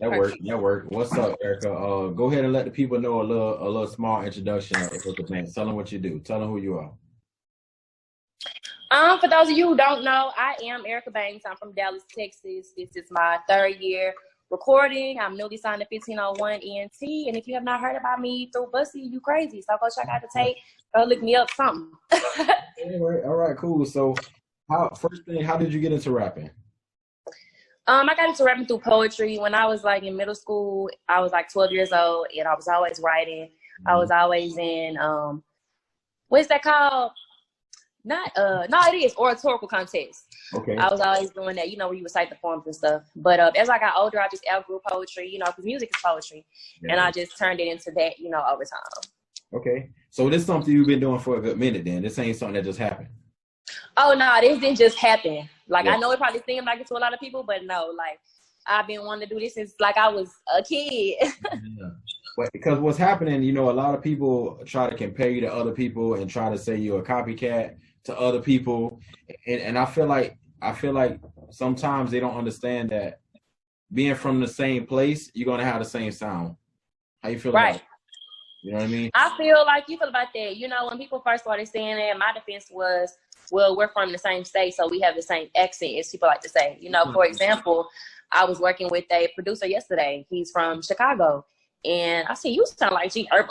That worked. Perfect. That worked. What's up, Erica? Go ahead and let the people know a little small introduction of the thing. Tell them what you do. Tell them who you are. For those of you who don't know, I am Erica Banks. I'm from Dallas, Texas. This is my third year recording. I'm newly signed to 1501 ENT. And if you have not heard about me through Bussy, you crazy. So go check out the tape. Go look me up, something. Anyway, all right, cool. So, first thing, how did you get into rapping? I got into rapping through poetry. When I was like in middle school, I was like 12 years old, and I was always writing. I was always in what's that called? No, it is oratorical contest. Okay. I was always doing that, where you recite the poems and stuff. But as I got older, I just outgrew poetry, because music is poetry. Yeah. And I just turned it into that, over time. Okay. So this is something you've been doing for a good minute then. This ain't something that just happened. Oh, no, this didn't just happen. Like, yeah. I know it probably seemed like it to a lot of people, but no, like, I've been wanting to do this since, like, I was a kid. Yeah. But because what's happening, a lot of people try to compare you to other people and try to say you're a copycat to other people. And I feel like sometimes they don't understand that being from the same place, you're going to have the same sound. How you feel about it? You know what I mean? I feel like you feel about that. When people first started saying that, my defense was, well, we're from the same state, so we have the same accent, as people like to say. For example, I was working with a producer yesterday. He's from Chicago. And I said, you sound like G Herbo,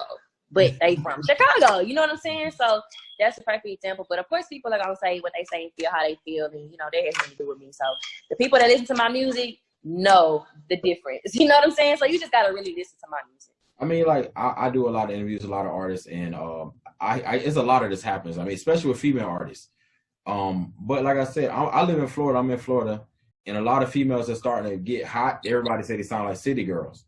but they from Chicago. You know what I'm saying? So that's a perfect example. But of course, people are going to say what they say and feel how they feel. And, that has nothing to do with me. So the people that listen to my music know the difference. You know what I'm saying? So you just got to really listen to my music. I mean, like, I do a lot of interviews, a lot of artists, and it's a lot of this happens. I mean, especially with female artists. But like I said, I live in Florida. I'm in Florida. And a lot of females are starting to get hot. Everybody say they sound like city girls.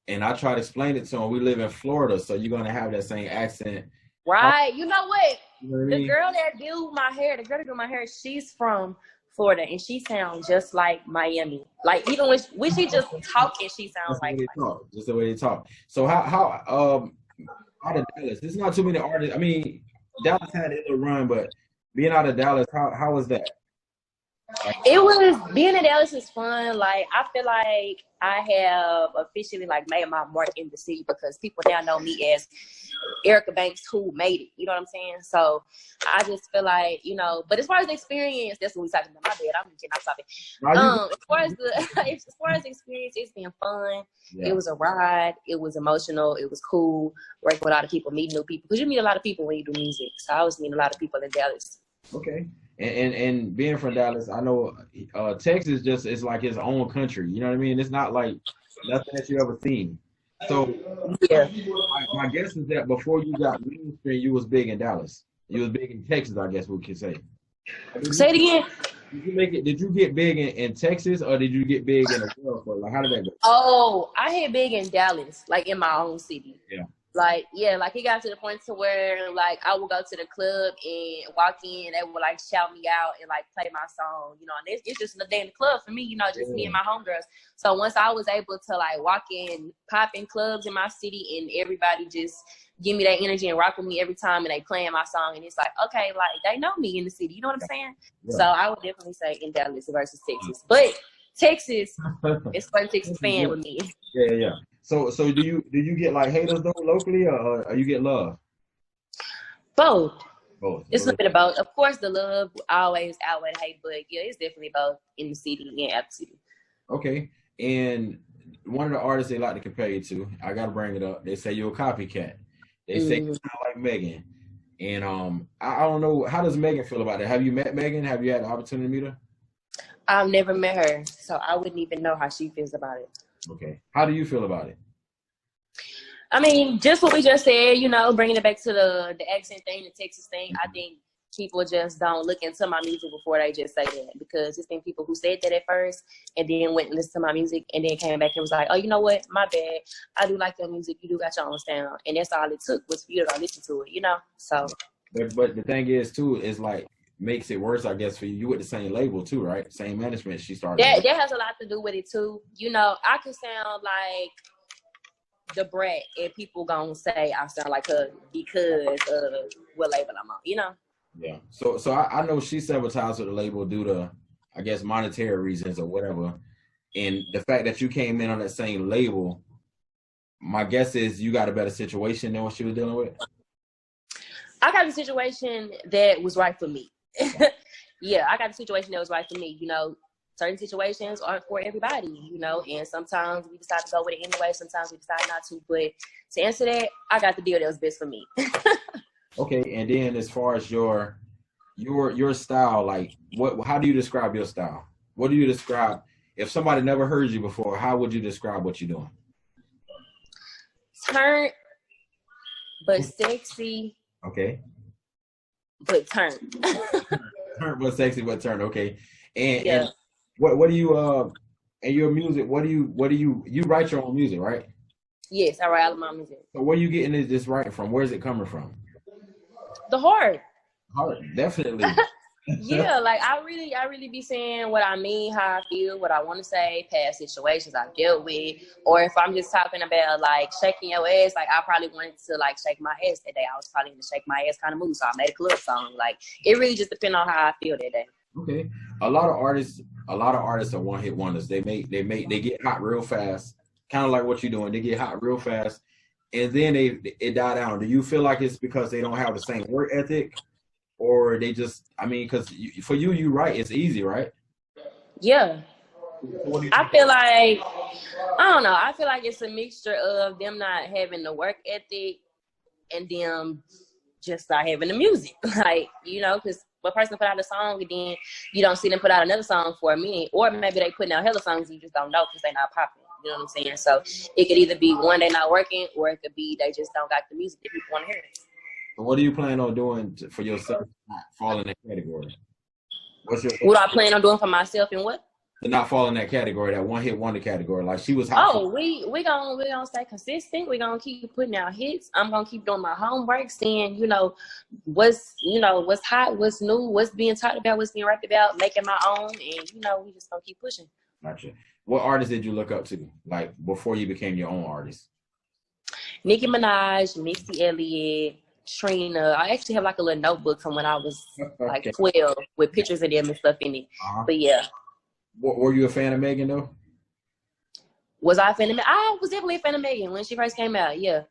And I try to explain it to them. We live in Florida, so you're going to have that same accent. Right. You know what? You know what I mean? The girl that do my hair, she's from Florida, and she sounds just like Miami. Like, even when she just talking, she sounds like Miami. Just the way they talk. So how out of Dallas, there's not too many artists. I mean, Dallas had a little run, but being out of Dallas, how was that? It was, being in Dallas is fun. Like, I feel like I have officially like made my mark in the city because people now know me as Erica Banks who made it. You know what I'm saying? So I just feel like, but as far as the experience, that's what we're talking about. My bad, I'm getting off topic. As far as the experience, it's been fun. Yeah. It was a ride. It was emotional. It was cool. Working with a lot of people, meeting new people. Because you meet a lot of people when you do music. So I was meeting a lot of people in Dallas. Okay. And being from Dallas, I know Texas just is like its own country. You know what I mean? It's not like nothing that you ever seen. So yeah, my guess is that before you got mainstream, you was big in Dallas. You was big in Texas, I guess we could say. Say it again. Did you get big in Texas, or did you get big in the world? Like, how did that go? Oh, I hit big in Dallas, like in my own city. Yeah. Like, it got to the point to where, like, I would go to the club and walk in, they would, like, shout me out and, like, play my song, and it's just a day in the club for me, just me and my homegirls. So once I was able to, like, walk in, pop in clubs in my city, and everybody just give me that energy and rock with me every time, and they playing my song, and it's like, okay, like, they know me in the city, you know what I'm saying? Yeah. So I would definitely say in Dallas versus Texas. But Texas, it's for a Texas fan with me. Yeah. So do you get like haters though locally, or you get love? Both. It's a little bit of both. Of course, the love always outweigh the hate, but yeah, it's definitely both in the city and out the city. Okay. And one of the artists they like to compare you to, I gotta bring it up. They say you're a copycat. They say you sound like Megan. And I don't know, how does Megan feel about that? Have you met Megan? Have you had the opportunity to meet her? I've never met her, so I wouldn't even know how she feels about it. Okay. How do you feel about it? I mean, just what we just said, bringing it back to the accent thing, the Texas thing, I think people just don't look into my music before they just say that, because it's been people who said that at first and then went and listened to my music and then came back and was like, oh, you know what? My bad. I do like your music. You do got your own sound. And that's all it took was for you to listen to it, So. But the thing is, too, is like, makes it worse, I guess, for you. You with the same label too, right? Same management she started. That has a lot to do with it too. I could sound like the brat, and people gonna say I sound like her because of what label I'm on. Yeah. So I know she sabotaged the label due to, I guess, monetary reasons or whatever. and the fact that you came in on that same label, my guess is you got a better situation than what she was dealing with. I got a situation that was right for me. Yeah, I got a situation that was right for me. You know, certain situations aren't for everybody, you know, and sometimes we decide to go with it anyway. Sometimes we decide not to. But to answer that, I got the deal that was best for me. Okay, and then as far as your style, like how do you describe your style? What do you describe if somebody never heard you before? How would you describe what you're doing? Turn, but sexy. Okay. But turn. Turn, but sexy, but turn. Okay. And yeah. And what do you and your music? What do you write your own music, right? Yes, I write all of my music. So where are you getting this writing from? Where is it coming from? The heart. Heart, definitely. Yeah, like I really be saying what I mean, how I feel, what I want to say, past situations I've dealt with, or if I'm just talking about like shaking your ass, like I probably wanted to like shake my ass that day. I was probably in the shake my ass kind of mood, so I made a club song. Like it really just depends on how I feel that day. Okay, a lot of artists are one hit wonders. They get hot real fast, kind of like what you're doing. They get hot real fast, and then it die down. Do you feel like it's because they don't have the same work ethic? Or they just, I mean, because for you write, it's easy, right? Yeah. I feel like, I don't know. I feel like it's a mixture of them not having the work ethic and them just not having the music. Like, you know, because a person put out a song and then you don't see them put out another song for a minute. Or maybe they putting out hella songs you just don't know because they're not popping. You know what I'm saying? So it could either be one, they're not working, or it could be they just don't got the music that people want to hear. What do you plan on doing for yourself to not fall in that category? What do I plan on doing for myself and what? To not fall in that category, that one hit wonder category. Like she was hot. Oh, we gonna stay consistent. We gonna keep putting out hits. I'm gonna keep doing my homework, seeing what's hot, what's new, what's being talked about, what's being rapped about, making my own, and we just gonna keep pushing. Gotcha. What artists did you look up to, like before you became your own artist? Nicki Minaj, Missy Elliott, Trina. I actually have like a little notebook from when I was like 12 with pictures of them and stuff in it. But yeah. Were you a fan of Megan though? Was I a fan of Megan? I was definitely a fan of Megan when she first came out. Yeah.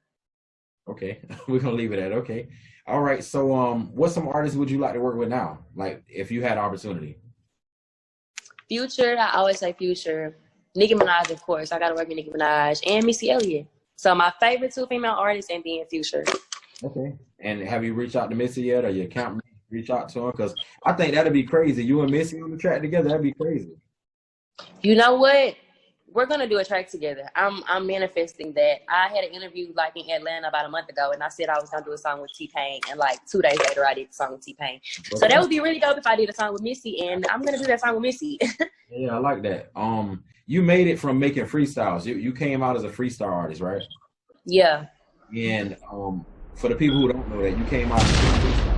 Okay, we're gonna leave it at okay. All right. So, what some artists would you like to work with now? Like, if you had opportunity. Future. I always say Future. Nicki Minaj, of course. I gotta work with Nicki Minaj and Missy Elliott. So my favorite two female artists and being Future. Okay. And have you reached out to Missy yet, or your account reach out to him? Because I think that'd be crazy. You and Missy on the track together, that'd be crazy. You know what? We're gonna do a track together. I'm manifesting that. I had an interview like in Atlanta about a month ago, and I said I was gonna do a song with T-Pain, and like 2 days later I did a song with T-Pain. Okay. So that would be really dope if I did a song with Missy, and I'm gonna do that song with Missy. Yeah, I like that. You made it from making freestyles. You came out as a freestyle artist, right? Yeah. And for the people who don't know that, you came out as a freestyle